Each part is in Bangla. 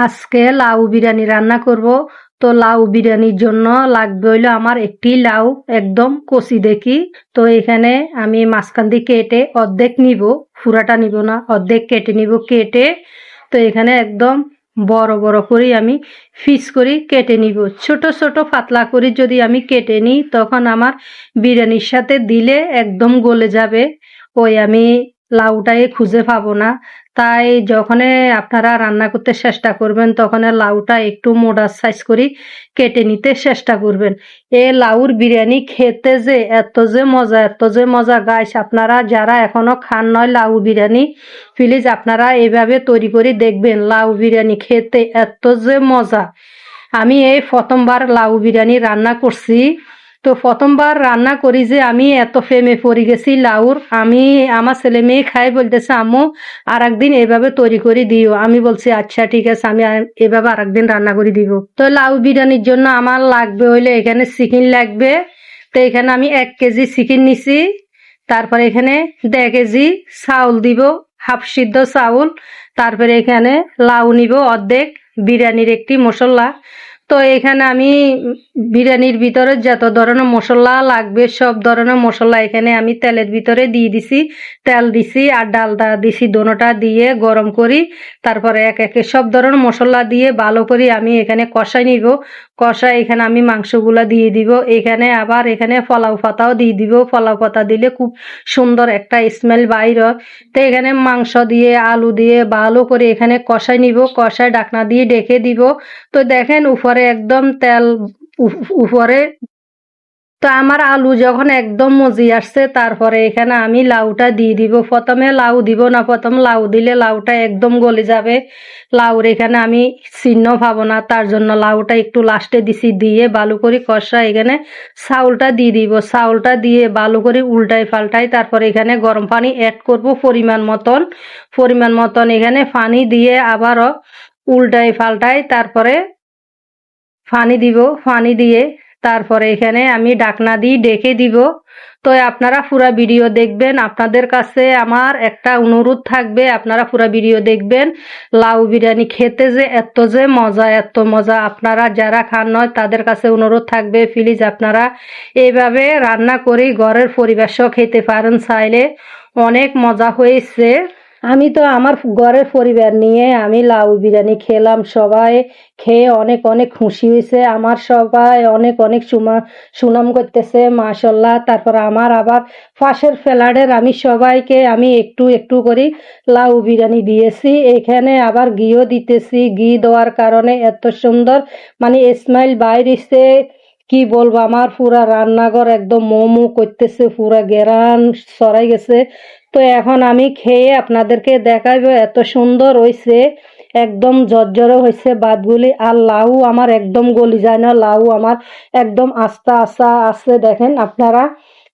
আজকে লাউ বিরিয়ানি রান্না করব। তো লাউ বিরিয়ানির জন্য লাগবে হইলো আমার একটি লাউ, একদম কচি দেখি। তো এখানে আমি মাঝখান দিয়ে কেটে অর্ধেক নিব, পুরাটা নিব না, অর্ধেক কেটে নিব। কেটে তো এখানে একদম বড় বড় করে আমি পিস করে কেটে নিব। ছোট ছোট পাতলা করে যদি আমি কেটে নিই তখন আমার বিরিয়ানির সাথে দিলে একদম গলে যাবে, ওই আমি লাউটাই খুঁজে পাবো না। তাই যখন আপনারা রান্না করতে চেষ্টা করবেন তখন লাউটা একটু মোটা সাইজ করে কেটে নিতে চেষ্টা করবেন। এ লাউর বিরিয়ানি খেতে যে এত যে মজা, এত যে মজা গাইস, আপনারা যারা এখনো খান নয় লাউ বিরিয়ানি, প্লিজ আপনারা এভাবে তৈরি করে দেখবেন। লাউ বিরিয়ানি খেতে এত যে মজা। আমি এই প্রথমবার লাউ বিরিয়ানি রান্না করছি। তো প্রথমবার রান্না করি যে আমি এত প্রেমে পড়ে গেছি লাউর। আমি আমার ছেলে মেয়ে খাই বলতেছে আম্মু আর একদিন এভাবে তৈরি করে দিও। আমি বলছি আচ্ছা ঠিক আছে, আমি এভাবে আর একদিন রান্না করে দিব। তো লাউ বিরিয়ানির জন্য আমার লাগবে হইলে এখানে চিকেন লাগবে। তো এখানে আমি 1 কেজি চিকেন নিছি। তারপরে এখানে 1.5 কেজি চাউল দিব, হাফ সিদ্ধ চাউল। তারপরে এখানে লাউ নিব অর্ধেক, বিরিয়ানির একটি মশলা। তো এখানে আমি বিরিয়ানির ভিতরে যত ধরনের মশলা লাগবে সব ধরনের মশলা এখানে আমি তেলের ভিতরে দিয়ে দিছি। তেল দিছি আর ডালটা দিছি, দোনোটা দিয়ে গরম করি। তারপরে এক একে সব ধরনের মশলা দিয়ে ভালো করে আমি এখানে কষাই নিব। কষা এখানে আমি মাংসগুলা দিয়ে দিব। এখানে আবার এখানে পোলাও পাতাও দিয়ে দিব। পোলাও পাতা দিলে খুব সুন্দর একটা স্মেল বাইর হয়। তো এখানে মাংস দিয়ে আলু দিয়ে ভালো করে এখানে কষাই নিব। কষায় ঢাকনা দিয়ে ঢেকে দিব। তো দেখেন উপরে একদম তেল উপরে। তো আমার আলু যখন একদম মজি আসছে তারপরে এখানে আমি লাউটা দিয়ে দিব। প্রথমে লাউ দিব না, প্রথম লাউ দিলে লাউটা একদম গলে যাবে। লাউর এখানে আমি চিহ্ন পাবো না, তার জন্য লাউটা একটু লাস্টে দিছি। দিয়ে ভালো করে কষা এখানে চাউলটা দিয়ে দিব। চাউলটা দিয়ে ভালো করে উল্টাই পাল্টাই তারপরে এখানে গরম পানি অ্যাড করব পরিমাণ মতন। পরিমাণ মতন এখানে পানি দিয়ে আবারও উল্টাই পাল্টাই তারপরে পানি দিব। পানি দিয়ে তারপরে এখানে আমি ঢাকনা দিয়ে ঢেকে দিব। তো আপনারা পুরা ভিডিও দেখবেন। আপনাদের কাছে আমার একটা অনুরোধ থাকবে, আপনারা পুরা ভিডিও দেখবেন। লাউ বিরিয়ানি খেতে যে এত যে মজা, এত মজা, আপনারা যারা খান নয় তাদের কাছে অনুরোধ থাকবে প্লিজ আপনারা এইভাবে রান্না করে ঘরের পরিবেশ খেতে পারেন চাইলে। অনেক মজা হয়েছে। আমি তো আমার ঘরের পরিবার নিয়ে আমি লাউ বিরিয়ানি খেলাম, সবাই খেয়ে অনেক অনেক খুশি হয়েছে। আমার সবাই অনেক অনেক সুনাম করতেছে মাশাল্লাহ। তারপর আমার আবার পাশের ফ্ল্যাটের আমি সবাইকে আমি একটু একটু করে লাউ বিরিয়ানি দিয়েছি। এখানে আবার ঘিও দিতেছি। ঘি দেওয়ার কারণে এত সুন্দর মানে স্মেল বাইরেছে, কি বলবো, আমার পুরা রান্নাঘর একদম মোমো করতেছে, পুরা ঘেরান ছড়াই গেছে। তো এখন আমি খেয়ে আপনাদেরকে দেখাইবো এত সুন্দর হয়েছে, একদম ঝরঝরে হয়েছে ভাতগুলি। আর লাউ আমার একদম গলি যায় না, লাউ আমার একদম আস্তা আস্তা আছে দেখেন আপনারা।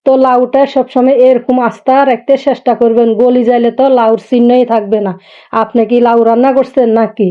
তো লাউটা সবসময় এরকম আস্তা রাখতে চেষ্টা করবেন, গলি যাইলে তো লাউর চিহ্নই থাকবে না। আপনি কি লাউ রান্না করছেন নাকি?